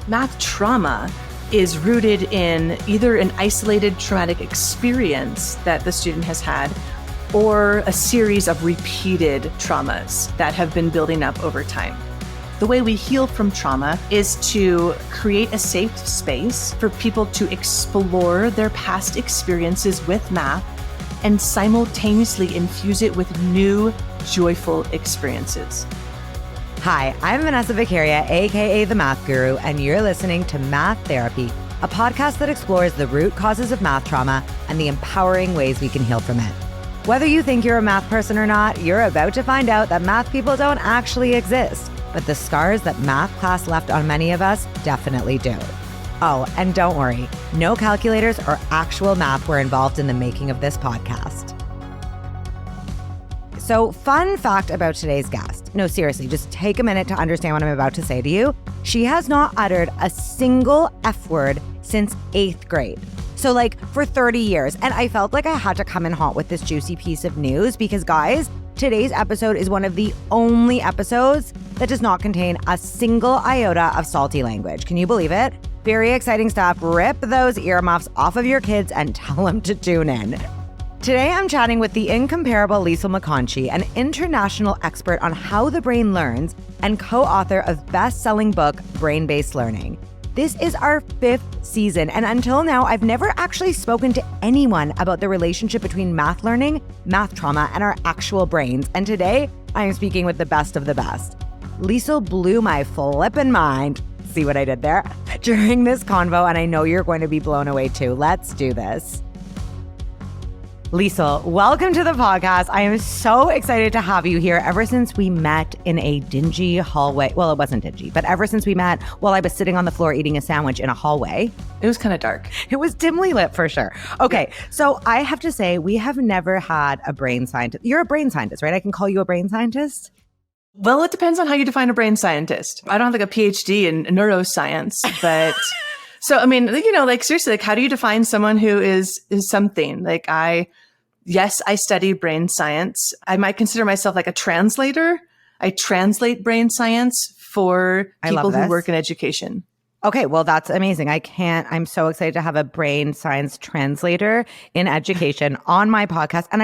Math trauma is rooted in either an isolated traumatic experience that the student has had or a series of repeated traumas that have been building up over time. The way we heal from trauma is to create a safe space for people to explore their past experiences with math and simultaneously infuse it with new, joyful experiences. Hi, I'm Vanessa Intro, aka The Math Guru, and you're listening to Math Therapy, a podcast that explores the root causes of math trauma and the empowering ways we can heal from it. Whether you think you're a math person or not, you're about to find out that math people don't actually exist, but the scars that math class left on many of us definitely do. Oh, and don't worry, no calculators or actual math were involved in the making of this podcast. So, fun fact about today's guest. No, seriously, just take a minute to understand what I'm about to say to you. She has not uttered a single F word since 8th grade. So for 30 years. And I felt like I had to come in hot with this juicy piece of news because, guys, today's episode is one of the only episodes that does not contain a single iota of salty language. Can you believe it? Very exciting stuff. Rip those earmuffs off of your kids and tell them to tune in. Today, I'm chatting with the incomparable Liesl McConchie, an international expert on how the brain learns and co-author of best-selling book, Brain-Based Learning. This is our 5th season, and until now, I've never actually spoken to anyone about the relationship between math learning, math trauma, and our actual brains. And today, I am speaking with the best of the best. Liesl blew my flippin' mind. See what I did there? During this convo, and I know you're going to be blown away too. Let's do this. Liesl, welcome to the podcast. I am so excited to have you here ever since we met in a dingy hallway. Well, it wasn't dingy, but ever since we met while I was sitting on the floor eating a sandwich in a hallway. It was kind of dark. It was dimly lit for sure. Okay, so I have to say we have never had a brain scientist. You're a brain scientist, right? I can call you a brain scientist? Well, it depends on how you define a brain scientist. I don't have a PhD in neuroscience, but so, I mean, seriously, how do you define someone who is something? Yes, I study brain science. I might consider myself like a translator. I translate brain science for people who work in education. Okay, well, that's amazing. I'm so excited to have a brain science translator in education on my podcast. And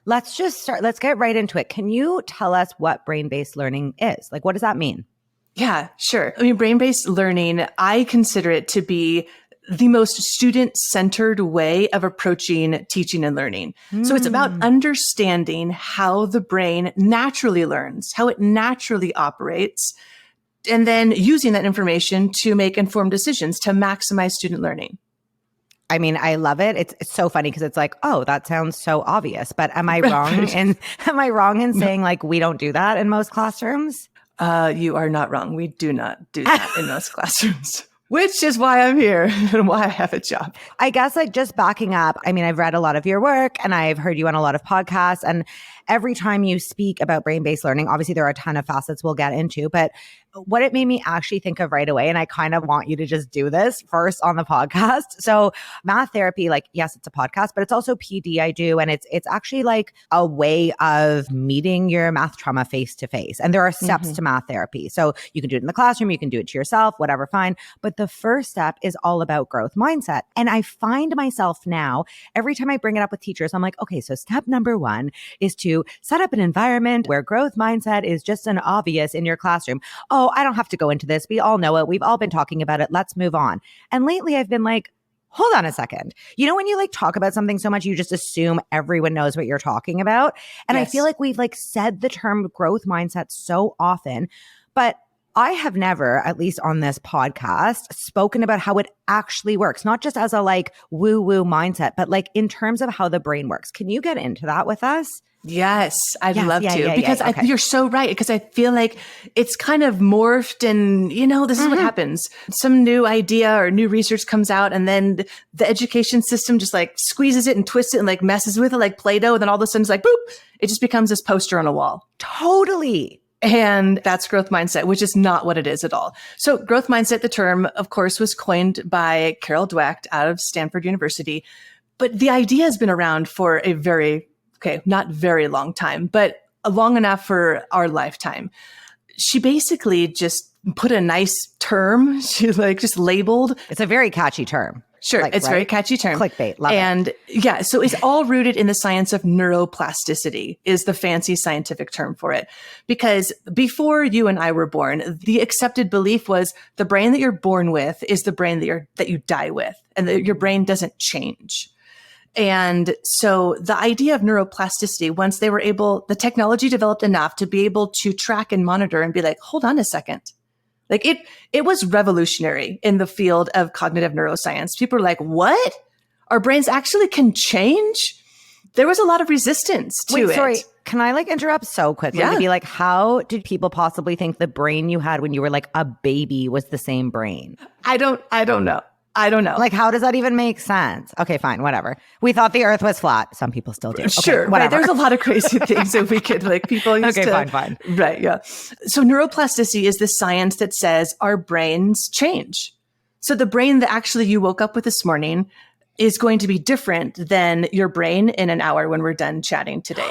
let's get right into it. Can you tell us what brain-based learning is? What does that mean? Yeah, sure. I mean, brain-based learning, I consider it to be the most student-centered way of approaching teaching and learning. So it's about understanding how the brain naturally learns, how it naturally operates, and then using that information to make informed decisions to maximize student learning. I mean, I love it. It's so funny because it's oh, that sounds so obvious. But am I wrong in saying we don't do that in most classrooms? You are not wrong. We do not do that in most classrooms. Which is why I'm here and why I have a job. I guess just backing up, I mean, I've read a lot of your work and I've heard you on a lot of podcasts. And every time you speak about brain-based learning, obviously there are a ton of facets we'll get into, but what it made me actually think of right away, and I kind of want you to just do this first on the podcast. So math therapy, yes, it's a podcast, but it's also PD I do. And it's actually a way of meeting your math trauma face to face. And there are steps to math therapy. So you can do it in the classroom, you can do it to yourself, whatever, fine. But the first step is all about growth mindset. And I find myself now, every time I bring it up with teachers, I'm okay, so step number 1 is to set up an environment where growth mindset is just an obvious in your classroom. Oh, I don't have to go into this. We all know it. We've all been talking about it. Let's move on. And lately I've been hold on a second. You know, when you talk about something so much, you just assume everyone knows what you're talking about. And yes. I feel we've said the term growth mindset so often, but I have never, at least on this podcast, spoken about how it actually works, not just as a woo-woo mindset, but in terms of how the brain works. Can you get into that with us? Yes, I'd love to. Because okay. You're so right. Because I feel it's kind of morphed and, this is what happens. Some new idea or new research comes out and then the education system just squeezes it and twists it and messes with it like Play-Doh. And then all of a sudden it's boop, it just becomes this poster on a wall. Totally. And that's growth mindset, which is not what it is at all. So growth mindset, the term, of course, was coined by Carol Dweck out of Stanford University. But the idea has been around for not very long time, but long enough for our lifetime. She basically just put a nice term. She like just labeled. It's a very catchy term. Sure. It's a very catchy term. Clickbait. Love it. And yeah, so it's all rooted in the science of neuroplasticity is the fancy scientific term for it. Because before you and I were born, the accepted belief was the brain that you're born with is the brain that you die with, and that your brain doesn't change. And so the idea of neuroplasticity, once they were able, the technology developed enough to be able to track and monitor and be like, hold on a second. Like it was revolutionary in the field of cognitive neuroscience. People are like, what? Our brains actually can change? There was a lot of resistance to it. Sorry, can I like interrupt so quickly to be like, how did people possibly think the brain you had when you were like a baby was the same brain? I don't know. Like, how does that even make sense? Okay, fine, whatever. We thought the earth was flat. Some people still do. Okay, sure. whatever. Right. There's a lot of crazy things that we could like people used to. Okay, fine. Right. Yeah. So neuroplasticity is the science that says our brains change. So the brain that actually you woke up with this morning is going to be different than your brain in an hour when we're done chatting today.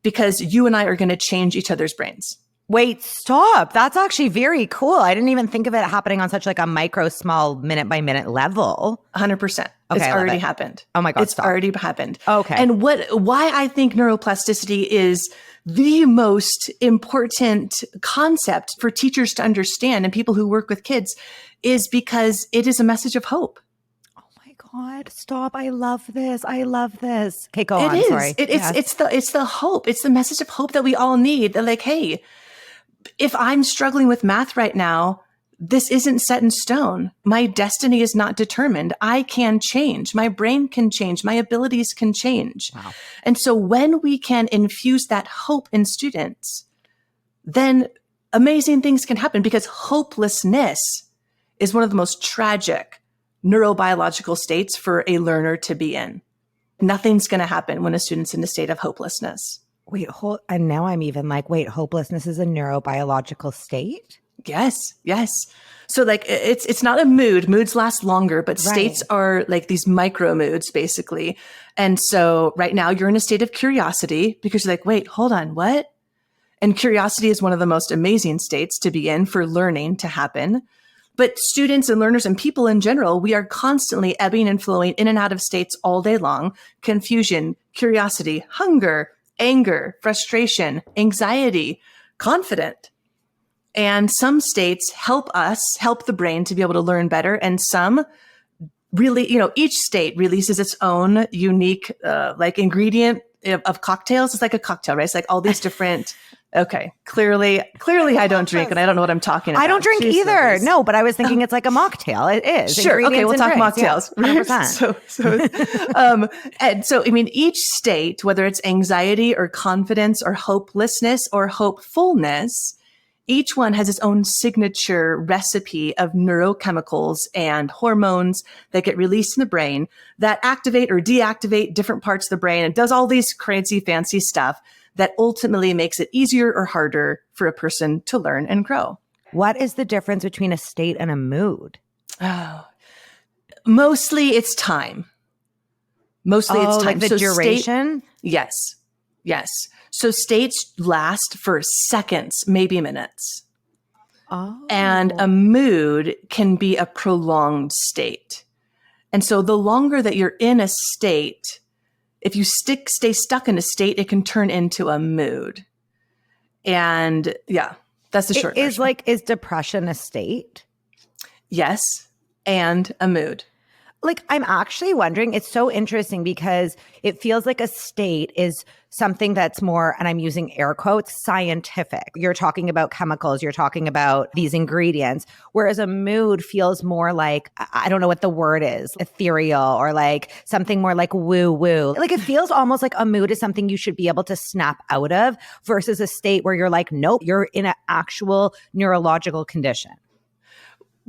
Because you and I are going to change each other's brains. Wait, stop. That's actually very cool. I didn't even think of it happening on such like a micro, small, minute by minute level. 100%. Okay, it's already happened. Oh my God, it's already happened. Okay. And why I think neuroplasticity is the most important concept for teachers to understand and people who work with kids is because it is a message of hope. God, stop. I love this. Okay, go on. It is. Sorry. It's the hope. It's the message of hope that we all need. They're like, hey, if I'm struggling with math right now, this isn't set in stone. My destiny is not determined. I can change. My brain can change. My abilities can change. Wow. And so when we can infuse that hope in students, then amazing things can happen, because hopelessness is one of the most tragic neurobiological states for a learner to be in. Nothing's going to happen when a student's in a state of hopelessness. Wait, and now I'm even like, wait, hopelessness is a neurobiological state? Yes. So like it's not a mood. Moods last longer, but states are like these micro moods basically. And so right now you're in a state of curiosity because you're like, wait, hold on, what? And curiosity is one of the most amazing states to be in for learning to happen. But students and learners and people in general, we are constantly ebbing and flowing in and out of states all day long. Confusion, curiosity, hunger, anger, frustration, anxiety, confident. And some states help the brain to be able to learn better. And some really, each state releases its own unique like ingredient of cocktails. It's like a cocktail, right? It's like all these different... Okay. Clearly I don't drink and I don't know what I'm talking about. I don't drink either. No, but I was thinking it's like a mocktail. It is. Sure. Okay. We'll talk mocktails. Yeah, and so, I mean, each state, whether it's anxiety or confidence or hopelessness or hopefulness, each one has its own signature recipe of neurochemicals and hormones that get released in the brain that activate or deactivate different parts of the brain. It does all these crazy, fancy stuff that ultimately makes it easier or harder for a person to learn and grow. What is the difference between a state and a mood? Oh, mostly it's time. It's time. Like the duration? Yes. So states last for seconds, maybe minutes. Oh. And a mood can be a prolonged state. And so the longer that you're in a state, if you stay stuck in a state, it can turn into a mood. And yeah, that's the short version. Is depression a state? Yes. And a mood. Like, I'm actually wondering, it's so interesting because it feels like a state is something that's more, and I'm using air quotes, scientific. You're talking about chemicals, you're talking about these ingredients, whereas a mood feels more like, I don't know what the word is, ethereal, or like something more like woo-woo. Like, it feels almost like a mood is something you should be able to snap out of versus a state where you're like, nope, you're in an actual neurological condition.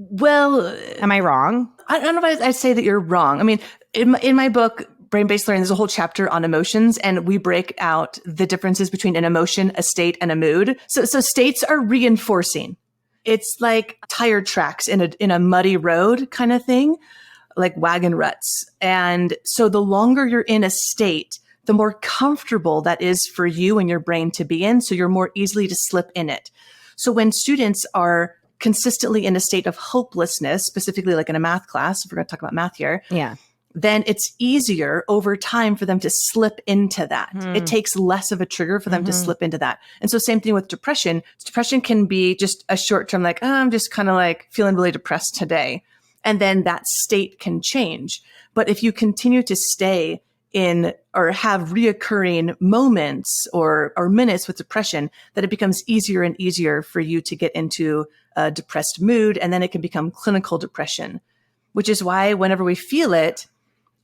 Well, am I wrong? I don't know if I'd say that you're wrong. I mean, in my book, Brain-Based Learning, there's a whole chapter on emotions, and we break out the differences between an emotion, a state, and a mood. So states are reinforcing. It's like tire tracks in a muddy road kind of thing, like wagon ruts. And so the longer you're in a state, the more comfortable that is for you and your brain to be in. So you're more easily to slip in it. So when students are consistently in a state of hopelessness, specifically like in a math class, if we're going to talk about math here, then it's easier over time for them to slip into that. It takes less of a trigger for them to slip into that. And so same thing with depression. Depression can be just a short term, like, oh, I'm just kind of like feeling really depressed today. And then that state can change. But if you continue to stay in or have reoccurring moments or minutes with depression, that it becomes easier and easier for you to get into a depressed mood. And then it can become clinical depression, which is why whenever we feel it,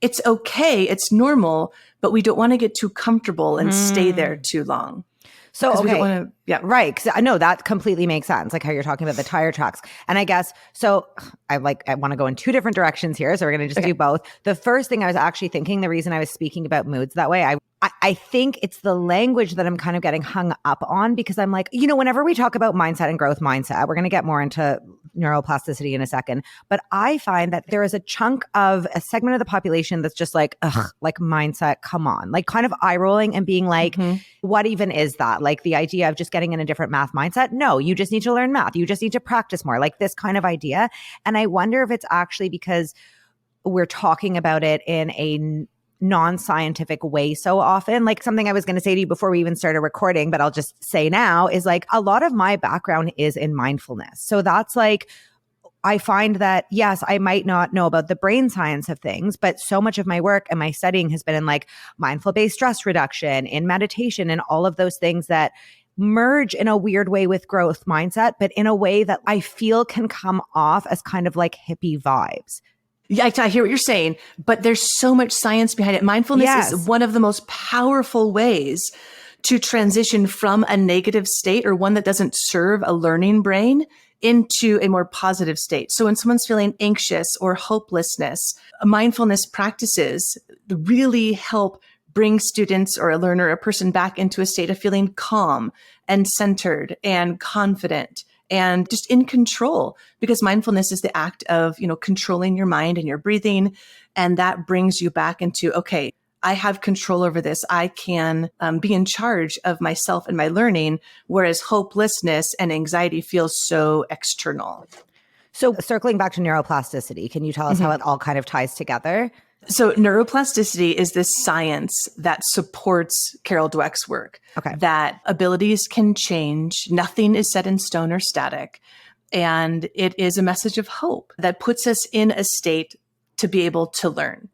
it's okay. It's normal, but we don't want to get too comfortable and stay there too long. So, okay. We don't want to, right. Because I know that completely makes sense. Like how you're talking about the tire tracks. And I guess, so I want to go in two different directions here. So we're going to just do both. The first thing I was actually thinking, the reason I was speaking about moods that way, I think it's the language that I'm kind of getting hung up on, because I'm like, whenever we talk about mindset and growth mindset, we're going to get more into neuroplasticity in a second. But I find that there is a chunk of a segment of the population that's just like, ugh, like mindset, come on, like kind of eye rolling and being like, what even is that? Like the idea of just getting in a different math mindset. No, you just need to learn math. You just need to practice more, like this kind of idea. And I wonder if it's actually because we're talking about it in a non-scientific way so often. Like something I was going to say to you before we even started recording, but I'll just say now, is like a lot of my background is in mindfulness. So that's like, I find that, yes, I might not know about the brain science of things, but so much of my work and my studying has been in like mindful-based stress reduction, in meditation, and all of those things that merge in a weird way with growth mindset, but in a way that I feel can come off as kind of like hippie vibes. Yeah, I hear what you're saying, but there's so much science behind it. Mindfulness is one of the most powerful ways to transition from a negative state, or one that doesn't serve a learning brain, into a more positive state. So when someone's feeling anxious or hopelessness, mindfulness practices really help bring students or a learner, a person, back into a state of feeling calm and centered and confident and just in control, because mindfulness is the act of, controlling your mind and your breathing. And that brings you back into, okay, I have control over this. I can be in charge of myself and my learning, whereas hopelessness and anxiety feels so external. So circling back to neuroplasticity, can you tell us how it all kind of ties together? So neuroplasticity is this science that supports Carol Dweck's work, that abilities can change. Nothing is set in stone or static. And it is a message of hope that puts us in a state to be able to learn.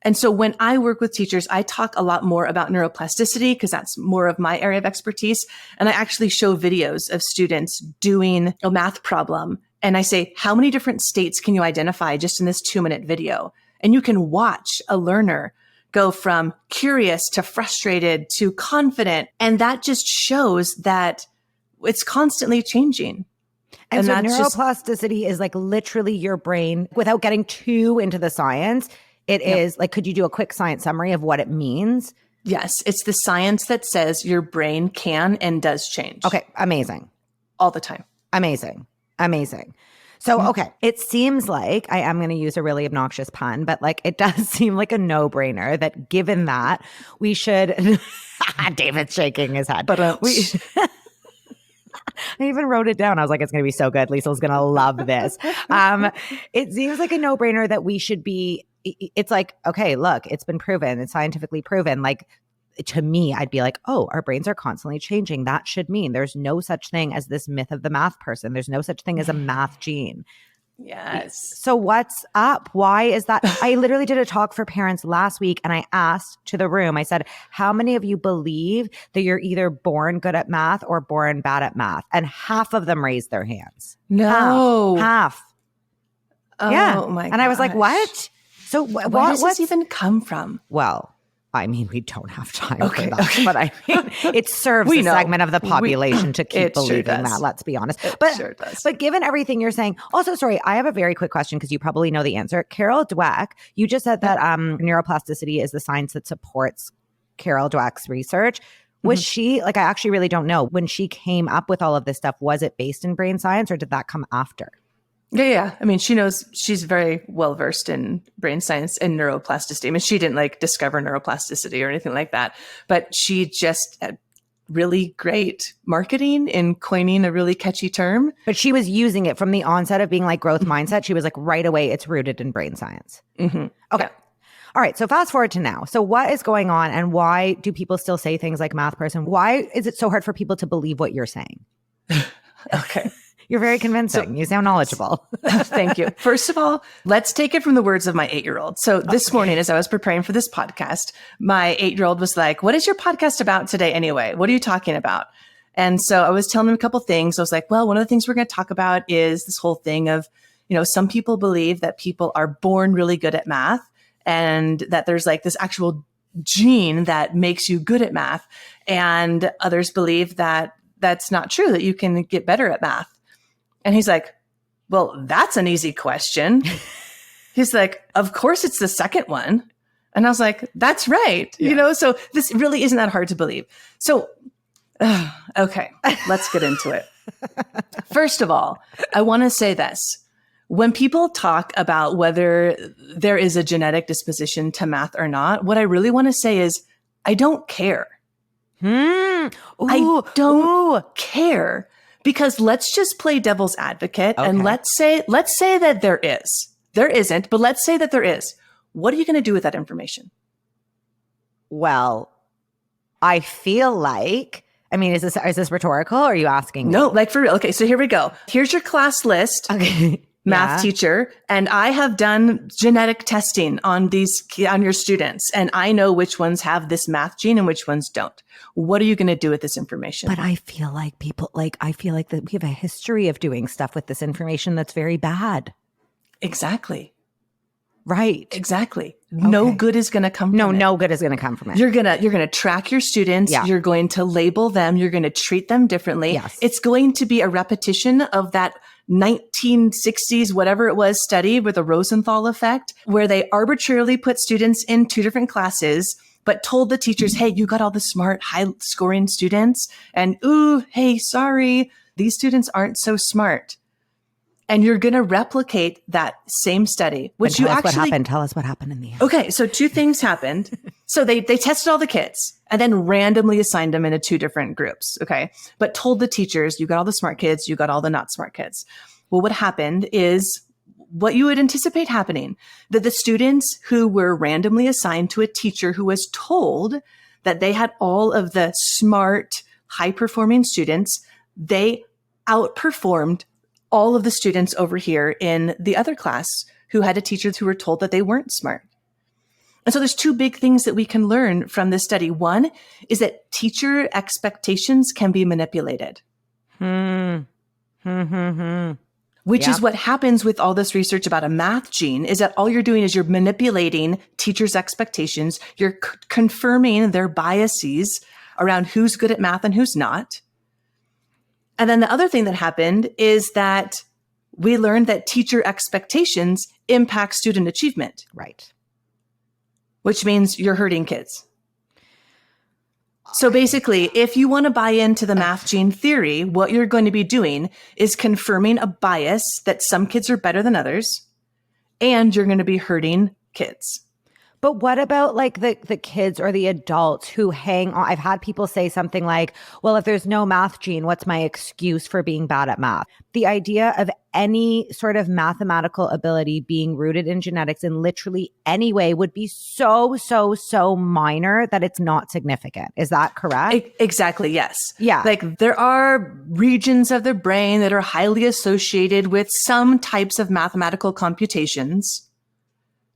And so when I work with teachers, I talk a lot more about neuroplasticity because that's more of my area of expertise. And I actually show videos of students doing a math problem. And I say, how many different states can you identify just in this 2-minute video? And you can watch a learner go from curious to frustrated to confident. And that just shows that it's constantly changing. And so neuroplasticity is like literally your brain, without getting too into the science. It is like, could you do a quick science summary of what it means? Yes. It's the science that says your brain can and does change. Okay. Amazing. All the time. Amazing. So, okay, it seems like, I am going to use a really obnoxious pun, but like it does seem like a no-brainer that given that we should, David's shaking his head. But I even wrote it down. I was like, it's going to be so good. Liesl's going to love this. It seems like a no-brainer that we should be, it's like, okay, look, it's been proven. It's scientifically proven. Like, to me, I'd be like, oh, our brains are constantly changing. That should mean there's no such thing as this myth of the math person. There's no such thing as a math gene. Yes. So what's up? Why is that? I literally did a talk for parents last week and I asked to the room, I said, how many of you believe that you're either born good at math or born bad at math? And half of them raised their hands. No. Half. Oh, yeah. my God. And I was like, what? So where does this even come from? Well, I mean, we don't have time for that, but I mean, it serves a segment of the population to keep believing that, let's be honest. But given everything you're saying, also, sorry, I have a very quick question because you probably know the answer. Carol Dweck, you just said that neuroplasticity is the science that supports Carol Dweck's research. Was she, like, I actually really don't know, when she came up with all of this stuff, was it based in brain science or did that come after? Yeah. I mean, she's very well versed in brain science and neuroplasticity. I mean, she didn't like discover neuroplasticity or anything like that, but she just really great marketing in coining a really catchy term. But she was using it from the onset of being like growth mindset. She was like, right away, it's rooted in brain science. Mm-hmm. Okay. Yeah. All right. So fast forward to now. So what is going on and why do people still say things like math person? Why is it so hard for people to believe what you're saying? Okay. You're very convincing. You sound knowledgeable. Thank you. First of all, let's take it from the words of my 8-year-old. So this morning, as I was preparing for this podcast, my 8-year-old was like, what is your podcast about today anyway? What are you talking about? And so I was telling him a couple things. I was like, well, one of the things we're going to talk about is this whole thing of, some people believe that people are born really good at math and that there's like this actual gene that makes you good at math. And others believe that that's not true, that you can get better at math. And he's like, well, that's an easy question. He's like, of course it's the second one. And I was like, that's right. Yeah. So this really isn't that hard to believe. So, okay, let's get into it. First of all, I want to say this. When people talk about whether there is a genetic disposition to math or not, what I really want to say is, I don't care. I don't care. Because let's just play devil's advocate and let's say that there is. There isn't, but let's say that there is. What are you going to do with that information? Well, I feel like, is this rhetorical or are you asking me? No, like for real. Okay, so here we go. Here's your class list. Okay. Math teacher, and I have done genetic testing on your students, and I know which ones have this math gene and which ones don't. What are you going to do with this information? But I feel like that we have a history of doing stuff with this information that's very bad. Exactly. Right. Exactly. Okay. No good is going to come from it. No good is going to come from it. You're going to track your students. Yeah. You're going to label them. You're going to treat them differently. Yes. It's going to be a repetition of that 1960s, whatever it was, study with the Rosenthal effect, where they arbitrarily put students in 2 different classes, but told the teachers, hey, you got all the smart, high scoring students. And hey, sorry, these students aren't so smart. And you're going to replicate that same study, which you actually— Tell us what happened in the end. Okay. So 2 things happened. So they tested all the kids and then randomly assigned them into 2 different groups. Okay. But told the teachers, you got all the smart kids, you got all the not smart kids. Well, what happened is what you would anticipate happening, that the students who were randomly assigned to a teacher who was told that they had all of the smart, high performing students, they outperformed all of the students over here in the other class who had teachers who were told that they weren't smart. And so there's 2 big things that we can learn from this study. One is that teacher expectations can be manipulated. Which is what happens with all this research about a math gene, is that all you're doing is you're manipulating teachers' expectations. You're confirming their biases around who's good at math and who's not. And then the other thing that happened is that we learned that teacher expectations impact student achievement. Right. Which means you're hurting kids. So basically, if you want to buy into the math gene theory, what you're going to be doing is confirming a bias that some kids are better than others, and you're going to be hurting kids. But what about like the kids or the adults who hang on? I've had people say something like, well, if there's no math gene, what's my excuse for being bad at math? The idea of any sort of mathematical ability being rooted in genetics in literally any way would be so minor that it's not significant. Is that correct? Exactly. Yes. Yeah. Like there are regions of the brain that are highly associated with some types of mathematical computations.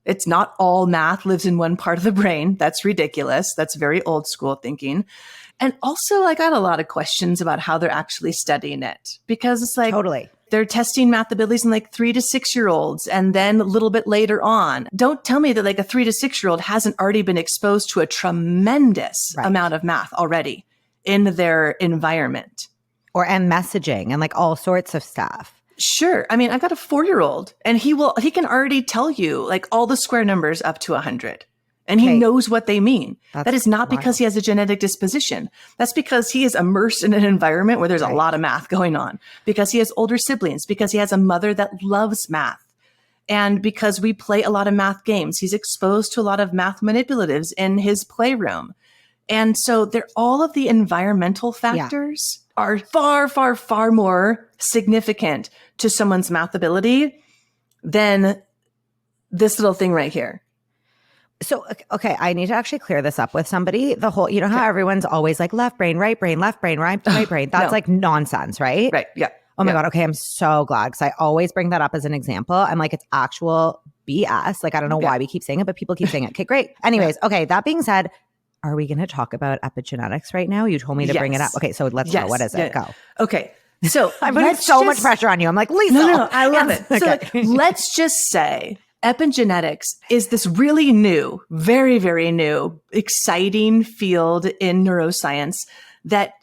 It's not all math lives in one part of the brain. That's ridiculous. That's very old school thinking. And also, I got a lot of questions about how they're actually studying it, because it's like, totally, they're testing math abilities in like 3 to 6 year olds. And then a little bit later on, don't tell me that like a 3 to 6 year old hasn't already been exposed to a tremendous amount of math already in their environment. And messaging and like all sorts of stuff. Sure. I mean, I got a 4-year-old and he can already tell you like all the square numbers up to 100. And he knows what they mean. That is not because he has a genetic disposition. That's because he is immersed in an environment where there's a lot of math going on, because he has older siblings, because he has a mother that loves math. And because we play a lot of math games, he's exposed to a lot of math manipulatives in his playroom. And so all of the environmental factors are far, far, far more significant to someone's math ability than this little thing right here. So, okay, I need to actually clear this up with somebody. The whole, you know how everyone's always like left brain, right brain, left brain, right brain. That's like nonsense, right? Right. Yeah. Oh my God. Okay. I'm so glad because I always bring that up as an example. I'm like, it's actual BS. Like, I don't know why we keep saying it, but people keep saying it. Okay, great. Anyways, okay. That being said, are we going to talk about epigenetics right now? You told me to bring it up. Okay. So let's go. What is it? Go. Okay. So I'm putting so much pressure on you. I'm like, Liesl. No, I love it. So like, let's just say epigenetics is this really new, very, very new, exciting field in neuroscience that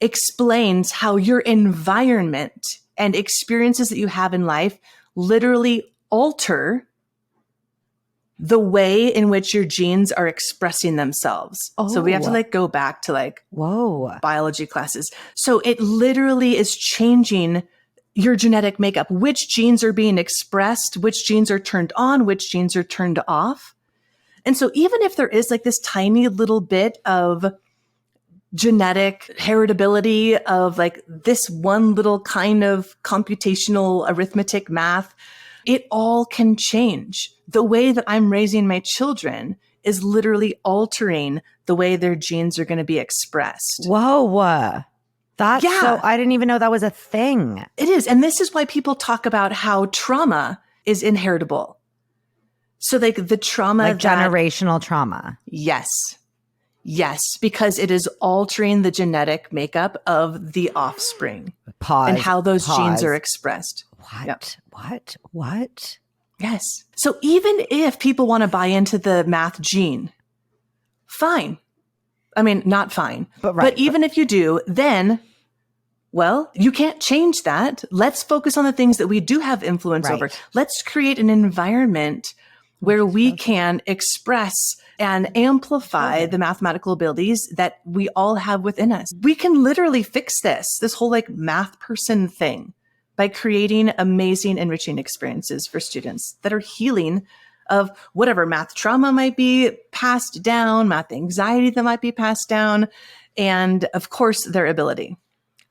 explains how your environment and experiences that you have in life literally alter the way in which your genes are expressing themselves. So we have to like go back to like biology classes. So it literally is changing your genetic makeup, which genes are being expressed, which genes are turned on, which genes are turned off. And so even if there is like this tiny little bit of genetic heritability of like this one little kind of computational arithmetic math, it all can change. The way that I'm raising my children is literally altering the way their genes are going to be expressed. Whoa. That's so, I didn't even know that was a thing. It is. And this is why people talk about how trauma is inheritable. So like the trauma, like generational trauma. Yes. Yes, because it is altering the genetic makeup of the offspring and how those genes are expressed. What? Yep. What? Yes. So even if people want to buy into the math gene, fine. I mean, not fine. But even if you do, then, well, you can't change that. Let's focus on the things that we do have influence over. Let's create an environment where we can express and amplify the mathematical abilities that we all have within us. We can literally fix this whole like math person thing by creating amazing, enriching experiences for students that are healing of whatever math trauma might be passed down, math anxiety that might be passed down, and of course, their ability.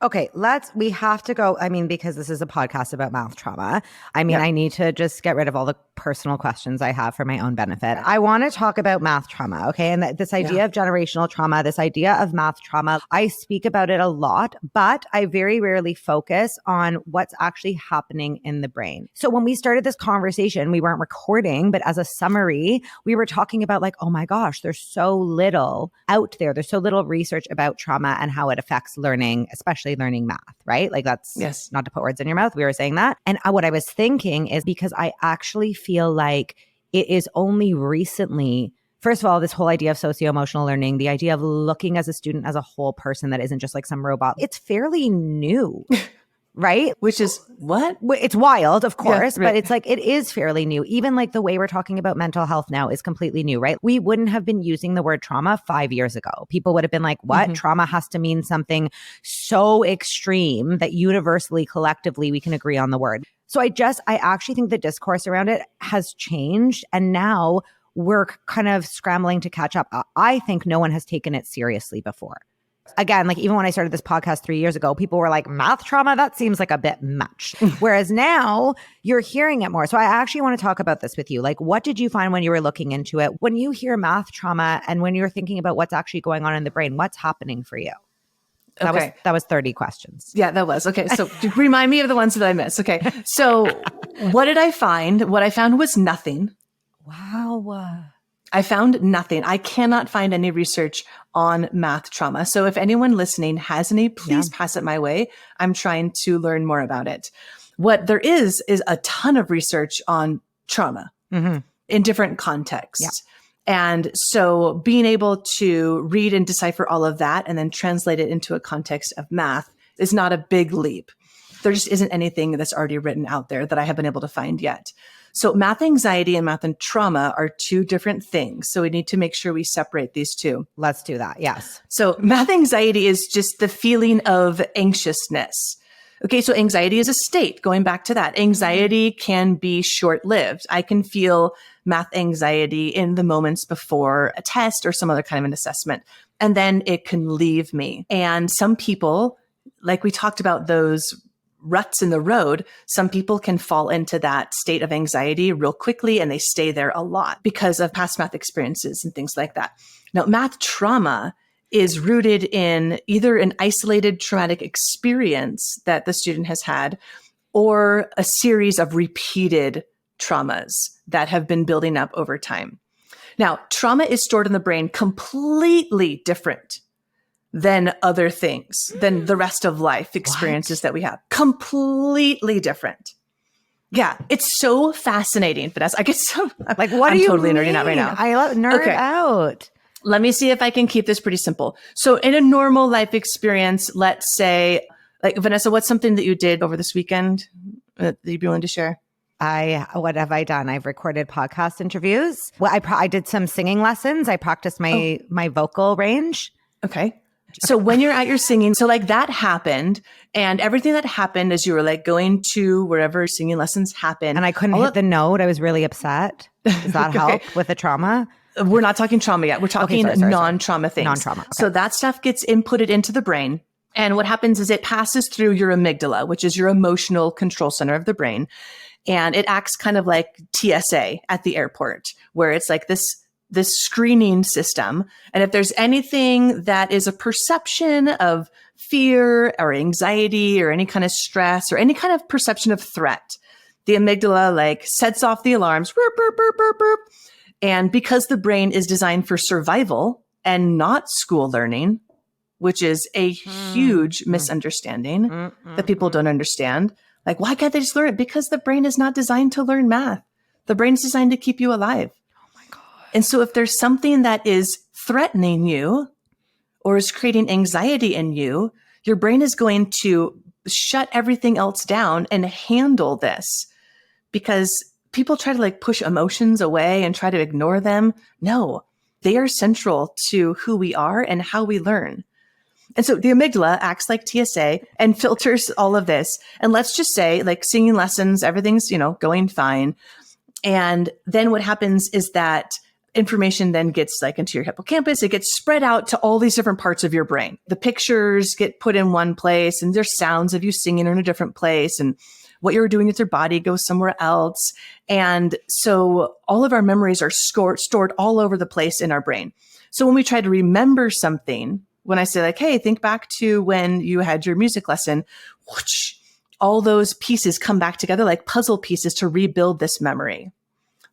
Okay, we have to go. I mean, because this is a podcast about math trauma. I mean, I need to just get rid of all the personal questions I have for my own benefit. I want to talk about math trauma, okay? And this idea of generational trauma, this idea of math trauma, I speak about it a lot, but I very rarely focus on what's actually happening in the brain. So when we started this conversation, we weren't recording, but as a summary, we were talking about like, oh my gosh, there's so little out there. There's so little research about trauma and how it affects learning, especially learning math, right? Like that's not to put words in your mouth. We were saying that. And what I was thinking is because I actually feel like it is only recently, first of all, this whole idea of socio-emotional learning, the idea of looking as a student as a whole person that isn't just like some robot, it's fairly new. Right? Which is what? It's wild, of course, but it's like, it is fairly new. Even like the way we're talking about mental health now is completely new, right? We wouldn't have been using the word trauma 5 years ago. People would have been like, what? Trauma has to mean something so extreme that universally, collectively, we can agree on the word. So I actually think the discourse around it has changed. And now we're kind of scrambling to catch up. I think no one has taken it seriously before. Again, like even when I started this podcast 3 years ago, people were like, math trauma, that seems like a bit much. Whereas now you're hearing it more. So I actually want to talk about this with you. Like, what did you find when you were looking into it? When you hear math trauma and when you're thinking about what's actually going on in the brain, what's happening for you? That was 30 questions. Yeah, that was. Okay. So remind me of the ones that I missed. Okay. So what did I find? What I found was nothing. Wow. I found nothing. I cannot find any research on math trauma. So if anyone listening has any, please pass it my way. I'm trying to learn more about it. What there is a ton of research on trauma in different contexts. And so being able to read and decipher all of that and then translate it into a context of math is not a big leap. There just isn't anything that's already written out there that I have been able to find yet. So math anxiety and math and trauma are two different things. So we need to make sure we separate these two. Let's do that. Yes. So math anxiety is just the feeling of anxiousness. Okay, so anxiety is a state. Going back to that, anxiety can be short-lived. I can feel math anxiety in the moments before a test or some other kind of an assessment, and then it can leave me. And some people, like we talked about those ruts in the road, some people can fall into that state of anxiety real quickly and they stay there a lot because of past math experiences and things like that. Now, math trauma is rooted in either an isolated traumatic experience that the student has had or a series of repeated traumas that have been building up over time. Now, trauma is stored in the brain completely different than other things, than the rest of life experiences that we have. Completely different. Yeah, it's so fascinating, Vanessa. I get so like, what I'm do you totally mean? nerding out right now. I love nerd out. Let me see if I can keep this pretty simple. So in a normal life experience, let's say, like Vanessa, what's something that you did over this weekend that you'd be willing to share? What have I done? I've recorded podcast interviews. Well, I did some singing lessons. I practiced my vocal range. Okay. So when you're at your singing, so like that happened and everything that happened as you were like going to wherever singing lessons happened. And I couldn't hit the note. I was really upset. Does that help with the trauma? We're not talking trauma yet. We're talking non-trauma things. Non-trauma. Okay. So that stuff gets inputted into the brain. And what happens is it passes through your amygdala, which is your emotional control center of the brain. And it acts kind of like TSA at the airport, where it's like this screening system. And if there's anything that is a perception of fear or anxiety or any kind of stress or any kind of perception of threat, the amygdala like sets off the alarms, burp, burp, burp, burp, burp. And because the brain is designed for survival and not school learning, which is a huge misunderstanding that people don't understand. Like, why can't they just learn it? Because the brain is not designed to learn math. The brain's designed to keep you alive. And so if there's something that is threatening you or is creating anxiety in you, your brain is going to shut everything else down and handle this because people try to like push emotions away and try to ignore them. No, they are central to who we are and how we learn. And so the amygdala acts like TSA and filters all of this. And let's just say like singing lessons, everything's, going fine. And then what happens is that information then gets like into your hippocampus. It gets spread out to all these different parts of your brain. The pictures get put in one place and there's sounds of you singing in a different place. And what you're doing with your body goes somewhere else. And so all of our memories are stored all over the place in our brain. So when we try to remember something, when I say like, hey, think back to when you had your music lesson, whoosh, all those pieces come back together like puzzle pieces to rebuild this memory.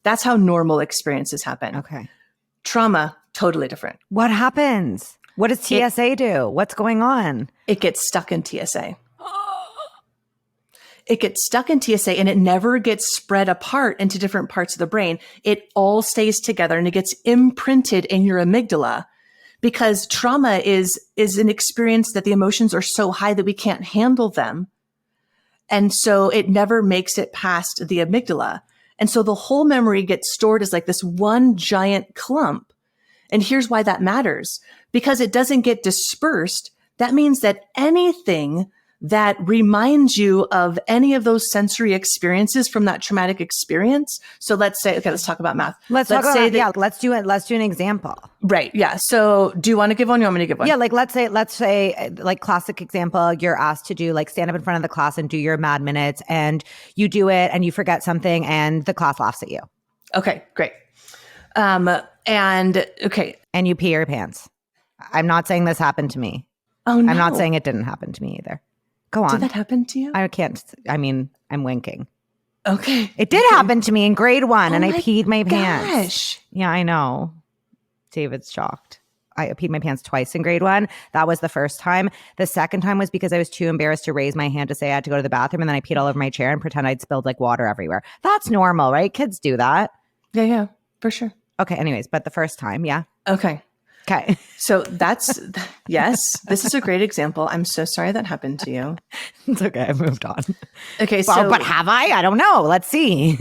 That's how normal experiences happen. Okay. Trauma, totally different. What happens? What does TSA do? What's going on? It gets stuck in TSA. It gets stuck in TSA and it never gets spread apart into different parts of the brain. It all stays together and it gets imprinted in your amygdala because trauma is an experience that the emotions are so high that we can't handle them. And so it never makes it past the amygdala. And so the whole memory gets stored as like this one giant clump. And here's why that matters. Because it doesn't get dispersed. That means that anything that reminds you of any of those sensory experiences from that traumatic experience. So let's say, okay, let's talk about math. Let's do an example. Right. Yeah. So do you want to give one? You want me to give one? Yeah. Like let's say like classic example, you're asked to do like stand up in front of the class and do your mad minutes and you do it and you forget something and the class laughs at you. Okay, great. And you pee your pants. I'm not saying this happened to me. Oh no. I'm not saying it didn't happen to me either. Go on. Did that happen to you? I'm winking. Okay. It did happen to me in grade 1 and I peed my pants. Gosh. Yeah, I know. David's shocked. I peed my pants twice in grade 1. That was the first time. The second time was because I was too embarrassed to raise my hand to say I had to go to the bathroom and then I peed all over my chair and pretend I'd spilled like water everywhere. That's normal, right? Kids do that. Yeah, for sure. Okay, anyways, but the first time, yeah. Okay. So yes, this is a great example. I'm so sorry that happened to you. It's okay. I've moved on. Okay. But have I? I don't know. Let's see.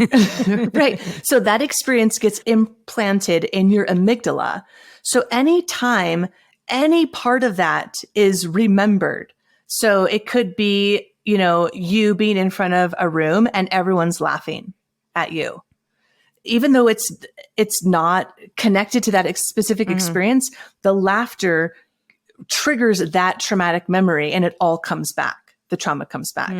Right. So that experience gets implanted in your amygdala. So anytime any part of that is remembered, so it could be, you being in front of a room and everyone's laughing at you. Even though it's not connected to that specific experience, the laughter triggers that traumatic memory and it all comes back. The trauma comes back.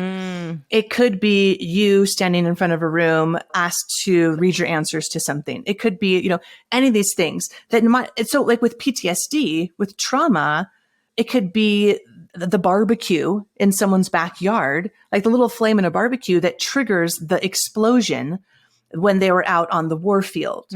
It could be you standing in front of a room asked to read your answers to something. It could be, any of these things that so like with PTSD, with trauma, it could be the barbecue in someone's backyard, like the little flame in a barbecue that triggers the explosion when they were out on the war field.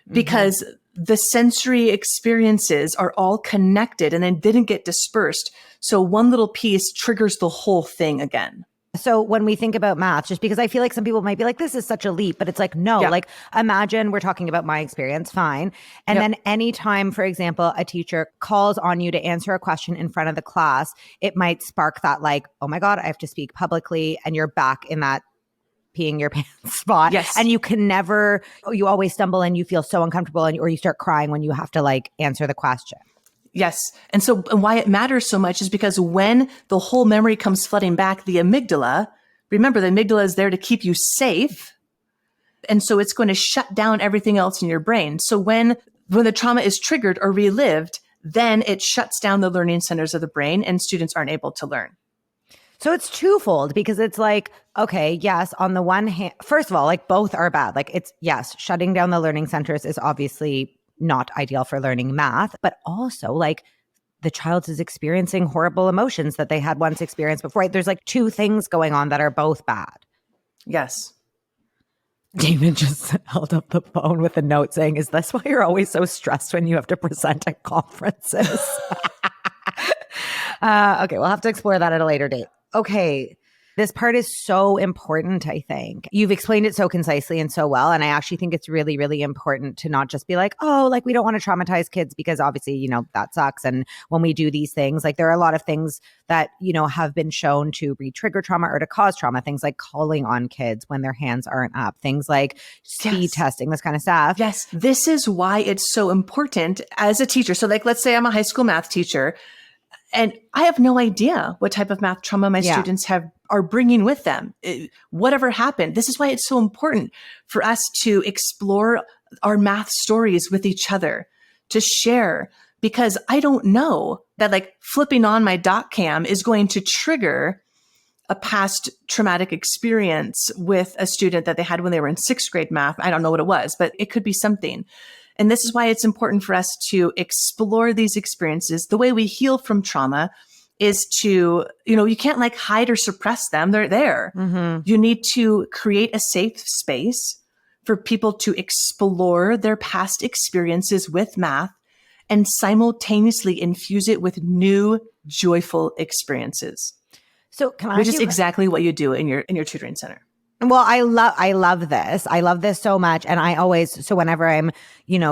Because the sensory experiences are all connected and then didn't get dispersed. So one little piece triggers the whole thing again. So when we think about math, just because I feel like some people might be like, this is such a leap, but it's like, no, like imagine we're talking about my experience, fine. And then anytime, for example, a teacher calls on you to answer a question in front of the class, it might spark that like, oh my God, I have to speak publicly. And you're back in that peeing your pants spot. Yes. And you can never, you always stumble and you feel so uncomfortable or you start crying when you have to like answer the question. Yes. And so why it matters so much is because when the whole memory comes flooding back, the amygdala, remember the amygdala is there to keep you safe. And so it's going to shut down everything else in your brain. So when the trauma is triggered or relived, then it shuts down the learning centers of the brain and students aren't able to learn. So it's twofold because it's like, okay, yes, on the one hand, first of all, like both are bad. Like it's, yes, shutting down the learning centers is obviously not ideal for learning math, but also like the child is experiencing horrible emotions that they had once experienced before. Right? There's like two things going on that are both bad. Yes. David just held up the phone with a note saying, is this why you're always so stressed when you have to present at conferences? Okay, we'll have to explore that at a later date. Okay. This part is so important, I think. You've explained it so concisely and so well. And I actually think it's really, really important to not just be like, oh, like we don't want to traumatize kids because obviously, that sucks. And when we do these things, like there are a lot of things that, have been shown to re-trigger trauma or to cause trauma. Things like calling on kids when their hands aren't up. Things like speed testing, this kind of stuff. Yes. This is why it's so important as a teacher. So like, let's say I'm a high school math teacher. And I have no idea what type of math trauma my students are bringing with them. Whatever happened. This is why it's so important for us to explore our math stories with each other, to share, because I don't know that like flipping on my dot cam is going to trigger a past traumatic experience with a student that they had when they were in 6th grade math. I don't know what it was, but it could be something. And this is why it's important for us to explore these experiences. The way we heal from trauma is to, you can't like hide or suppress them. They're there. You need to create a safe space for people to explore their past experiences with math and simultaneously infuse it with new joyful experiences. So can I which is exactly what you do in your tutoring center. Well, I love this. I love this so much. And I always, so whenever I'm,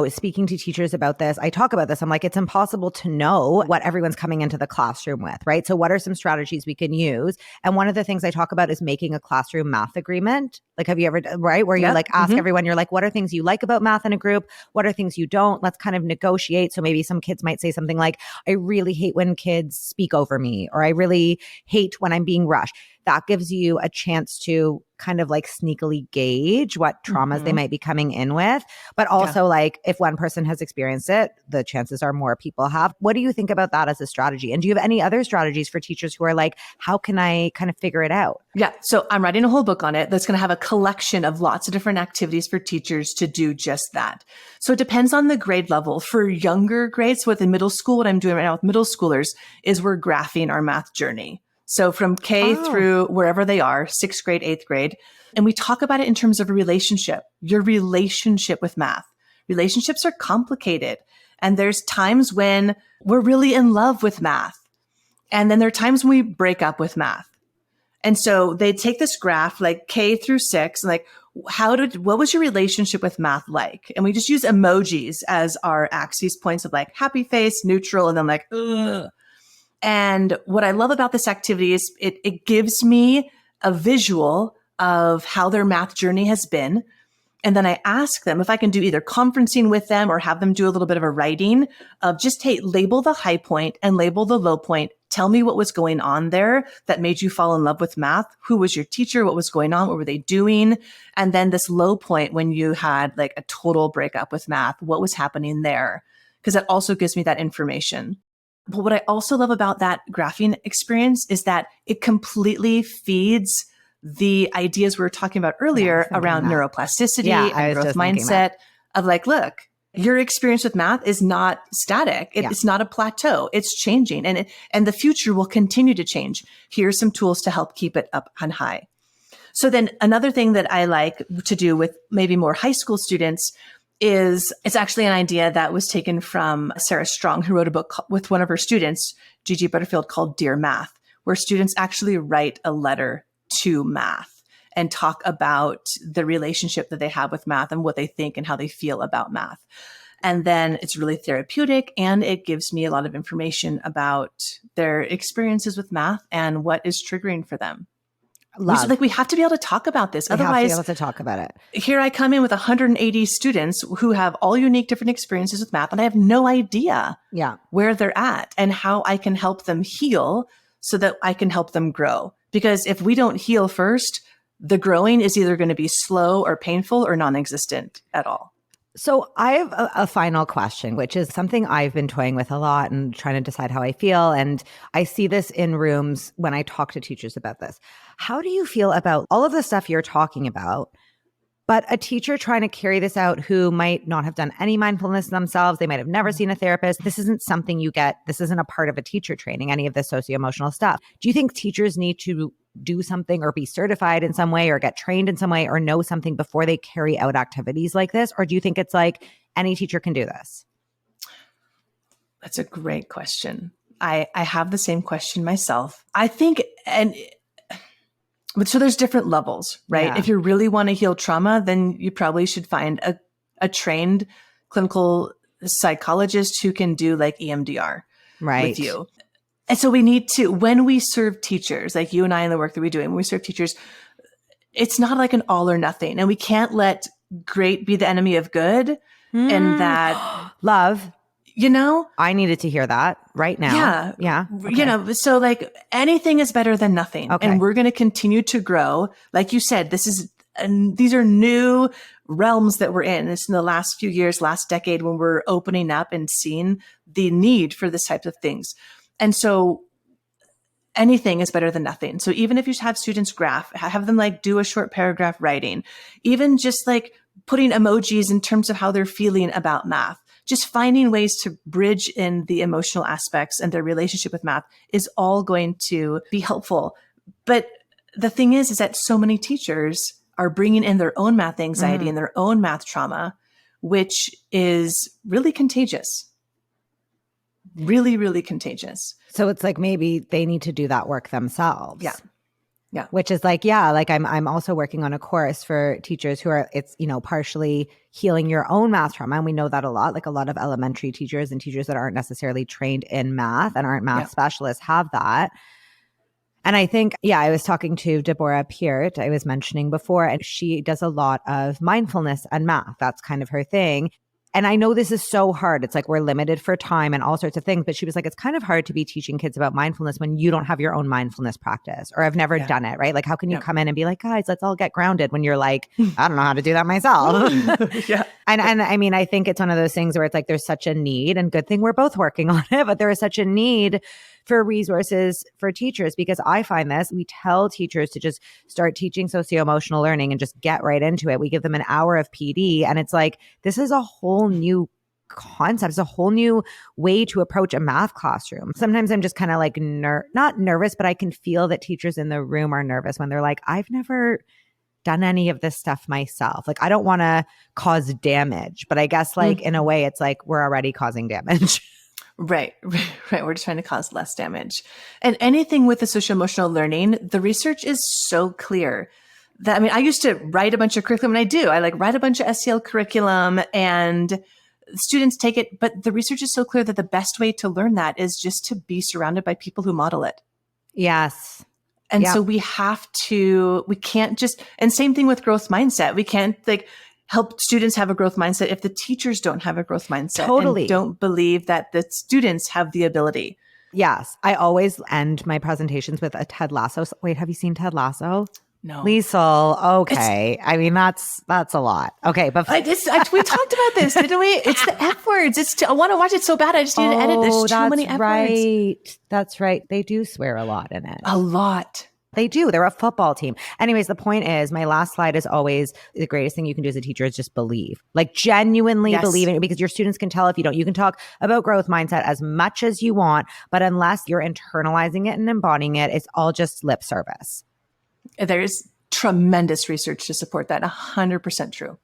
speaking to teachers about this, I talk about this. I'm like, it's impossible to know what everyone's coming into the classroom with, right? So what are some strategies we can use? And one of the things I talk about is making a classroom math agreement. Like, have you ever, right? Where you like ask everyone, you're like, what are things you like about math in a group? What are things you don't? Let's kind of negotiate. So maybe some kids might say something like, I really hate when kids speak over me, or I really hate when I'm being rushed. That gives you a chance to kind of like sneakily gauge what traumas they might be coming in with. But also like if one person has experienced it, the chances are more people have. What do you think about that as a strategy? And do you have any other strategies for teachers who are like, how can I kind of figure it out? Yeah. So I'm writing a whole book on it that's going to have a collection of lots of different activities for teachers to do just that. So it depends on the grade level. For younger grades, within middle school, what I'm doing right now with middle schoolers is we're graphing our math journey. So from K through wherever they are, 6th grade, 8th grade. And we talk about it in terms of a relationship, your relationship with math. Relationships are complicated. And there's times when we're really in love with math. And then there are times when we break up with math. And so they take this graph like K through 6, and like, what was your relationship with math like? And we just use emojis as our axis points of like happy face, neutral, and then like, ugh. And what I love about this activity is it gives me a visual of how their math journey has been. And then I ask them if I can do either conferencing with them or have them do a little bit of a writing of just, hey, label the high point and label the low point Tell me what was going on there that made you fall in love with math. Who was your teacher? What was going on? What were they doing? And then this low point when you had like a total breakup with math, what was happening there? Because that also gives me that information. But what I also love about that graphing experience is that it completely feeds the ideas we were talking about earlier around neuroplasticity and growth mindset of like, look, your experience with math is not static. It's not a plateau. It's changing and the future will continue to change. Here's some tools to help keep it up on high. So then another thing that I like to do with maybe more high school students is it's actually an idea that was taken from Sarah Strong, who wrote a book with one of her students, Gigi Butterfield, called Dear Math, where students actually write a letter to math and talk about the relationship that they have with math and what they think and how they feel about math. And then it's really therapeutic and it gives me a lot of information about their experiences with math and what is triggering for them. We have to be able to talk about this. Otherwise, we have to be able to talk about it. Here I come in with 180 students who have all unique different experiences with math, and I have no idea where they're at and how I can help them heal so that I can help them grow. Because if we don't heal first, the growing is either going to be slow or painful or non-existent at all. So I have a final question, which is something I've been toying with a lot and trying to decide how I feel. And I see this in rooms when I talk to teachers about this. How do you feel about all of the stuff you're talking about, but a teacher trying to carry this out who might not have done any mindfulness themselves? They might have never seen a therapist. This isn't something you get. This isn't a part of a teacher training, any of this socio-emotional stuff. Do you think teachers need to do something or be certified in some way or get trained in some way or know something before they carry out activities like this? Or do you think it's like any teacher can do this? That's a great question. I have the same question myself. I think, so there's different levels, right? Yeah. If you really want to heal trauma, then you probably should find a trained clinical psychologist who can do like EMDR with you. And so we need to, when we serve teachers, like you and I in the work that we do, when we serve teachers, it's not like an all or nothing. And we can't let great be the enemy of good. And that love, I needed to hear that right now. Yeah. Okay. So like anything is better than nothing. Okay. And we're going to continue to grow. Like you said, these are new realms that we're in. It's in the last few years, last decade, when we're opening up and seeing the need for this type of things. And so anything is better than nothing. So even if you have students graph, have them like do a short paragraph writing, even just like putting emojis in terms of how they're feeling about math, just finding ways to bridge in the emotional aspects and their relationship with math is all going to be helpful. But the thing is that so many teachers are bringing in their own math anxiety and their own math trauma, which is really contagious. Really, really contagious. So it's like maybe they need to do that work themselves. Yeah. Which is like, like I'm also working on a course for teachers who are, it's, partially healing your own math trauma. And we know that a lot, like a lot of elementary teachers and teachers that aren't necessarily trained in math and aren't math specialists have that. And I think, I was talking to Deborah Peart, I was mentioning before, and she does a lot of mindfulness and math. That's kind of her thing. And I know this is so hard. It's like we're limited for time and all sorts of things. But she was like, it's kind of hard to be teaching kids about mindfulness when you don't have your own mindfulness practice or have never done it, right? Like, how can you come in and be like, guys, let's all get grounded when you're like, I don't know how to do that myself. And I mean, I think it's one of those things where it's like there's such a need, and good thing we're both working on it, but there is such a need for resources for teachers, because I find this, we tell teachers to just start teaching socio-emotional learning and just get right into it. We give them an hour of PD and it's like, this is a whole new concept. It's a whole new way to approach a math classroom. Sometimes I'm just kind of like, not nervous, but I can feel that teachers in the room are nervous when they're like, I've never done any of this stuff myself. Like, I don't want to cause damage, but I guess like in a way it's like we're already causing damage. Right. We're just trying to cause less damage. And anything with the social emotional learning, the research is so clear that, I used to write a bunch of curriculum, and I do. I like write a bunch of SEL curriculum and students take it. But the research is so clear that the best way to learn that is just to be surrounded by people who model it. Yes. And so we can't just, and same thing with growth mindset. We can't like help students have a growth mindset if the teachers don't have a growth mindset. Totally. And don't believe that the students have the ability. Yes. I always end my presentations with a Ted Lasso. Wait, have you seen Ted Lasso? No. Liesl, okay. I mean, that's a lot. Okay, but we talked about this, didn't we? It's the F words. I want to watch it so bad. I just need to edit. There's too many F words. That's right. They do swear a lot in it. A lot. They do. They're a football team. Anyways, the point is, my last slide is always the greatest thing you can do as a teacher is just believe. Like genuinely believe in it, because your students can tell if you don't. You can talk about growth mindset as much as you want, but unless you're internalizing it and embodying it, it's all just lip service. There's tremendous research to support that. 100% true.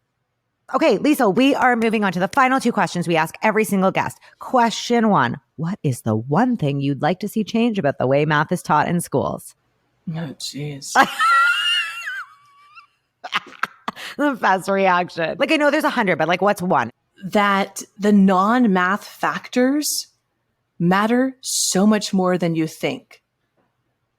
Okay, Liesl, we are moving on to the final 2 questions we ask every single guest. Question 1, what is the one thing you'd like to see change about the way math is taught in schools? Oh, jeez. The best reaction. Like, I know there's 100, but like, what's one? That the non-math factors matter so much more than you think.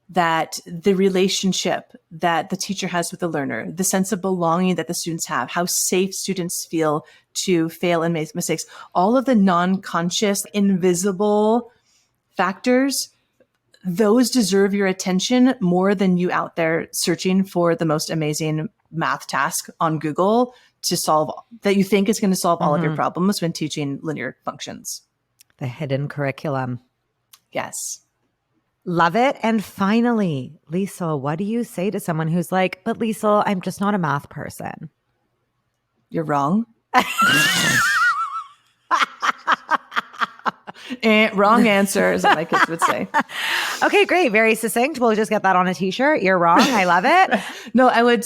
That the relationship that the teacher has with the learner, the sense of belonging that the students have, how safe students feel to fail and make mistakes, all of the non-conscious, invisible factors, those deserve your attention more than you out there searching for the most amazing math task on Google to solve that you think is going to solve all of your problems when teaching linear functions. The hidden curriculum. Yes. Love it. And finally, Liesl, what do you say to someone who's like, but Liesl, I'm just not a math person? You're wrong. Wrong answer, as my kids would say. Okay, great. Very succinct. We'll just get that on a t-shirt. You're wrong. I love it. No, I would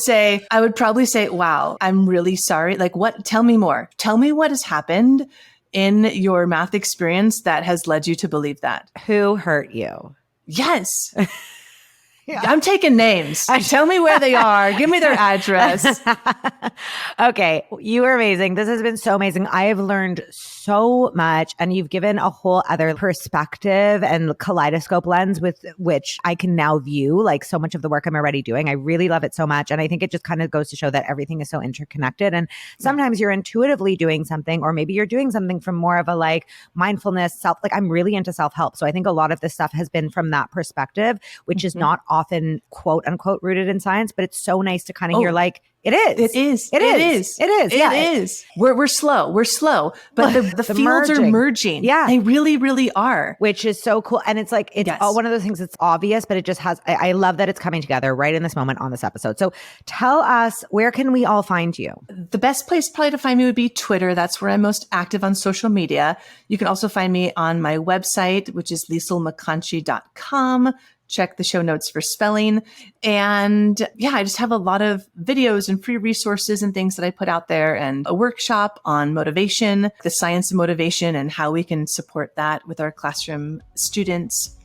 probably say, wow, I'm really sorry. Like what? Tell me more. Tell me what has happened in your math experience that has led you to believe that. Who hurt you? Yes. Yeah. I'm taking names. Tell me where they are. Give me their address. Okay. You are amazing. This has been so amazing. I have learned so much, and you've given a whole other perspective and kaleidoscope lens with which I can now view like so much of the work I'm already doing. I really love it so much. And I think it just kind of goes to show that everything is so interconnected. And sometimes you're intuitively doing something, or maybe you're doing something from more of a like mindfulness like I'm really into self-help. So I think a lot of this stuff has been from that perspective, which is not often quote unquote rooted in science, but it's so nice to kind of hear like, It is. We're slow, but the fields are merging. Yeah. They really, really are. Which is so cool. And it's like, it's all one of those things that's obvious, but it just has, I love that it's coming together right in this moment on this episode. So tell us, where can we all find you? The best place probably to find me would be Twitter. That's where I'm most active on social media. You can also find me on my website, which is lieslmcconchie.com. Check the show notes for spelling. And yeah, I just have a lot of videos and free resources and things that I put out there, and a workshop on motivation, the science of motivation, and how we can support that with our classroom students.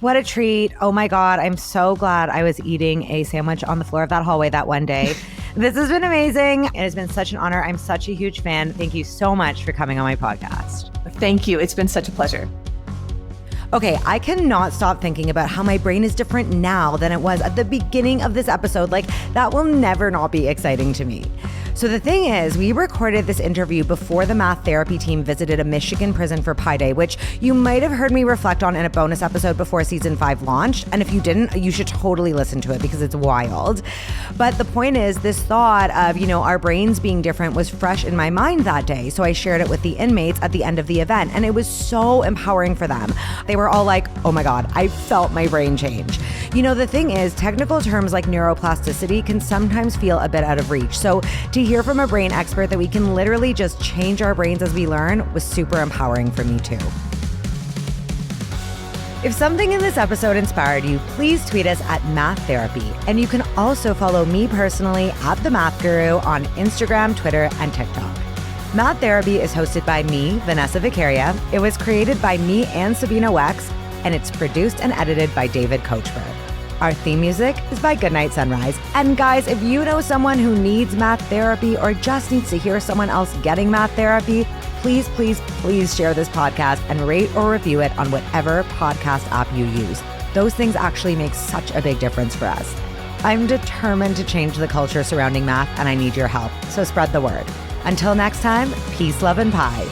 What a treat. Oh my God. I'm so glad I was eating a sandwich on the floor of that hallway that one day. This has been amazing. It has been such an honor. I'm such a huge fan. Thank you so much for coming on my podcast. Thank you. It's been such a pleasure. Okay, I cannot stop thinking about how my brain is different now than it was at the beginning of this episode. Like, that will never not be exciting to me. So the thing is, we recorded this interview before the math therapy team visited a Michigan prison for Pi Day, which you might have heard me reflect on in a bonus episode before season 5 launched. And if you didn't, you should totally listen to it because it's wild. But the point is, this thought of, our brains being different was fresh in my mind that day. So I shared it with the inmates at the end of the event, and it was so empowering for them. They were all like, oh my God, I felt my brain change. The thing is, technical terms like neuroplasticity can sometimes feel a bit out of reach. So to hear from a brain expert that we can literally just change our brains as we learn was super empowering for me too. If something in this episode inspired you, please tweet us at Math Therapy. And you can also follow me personally at The Math Guru on Instagram, Twitter, and TikTok. Math Therapy is hosted by me, Vanessa Vicaria. It was created by me and Sabina Wex, and it's produced and edited by David Coachberg. Our theme music is by Goodnight Sunrise. And guys, if you know someone who needs math therapy or just needs to hear someone else getting math therapy, please, please, please share this podcast and rate or review it on whatever podcast app you use. Those things actually make such a big difference for us. I'm determined to change the culture surrounding math, and I need your help. So spread the word. Until next time, peace, love, and pie.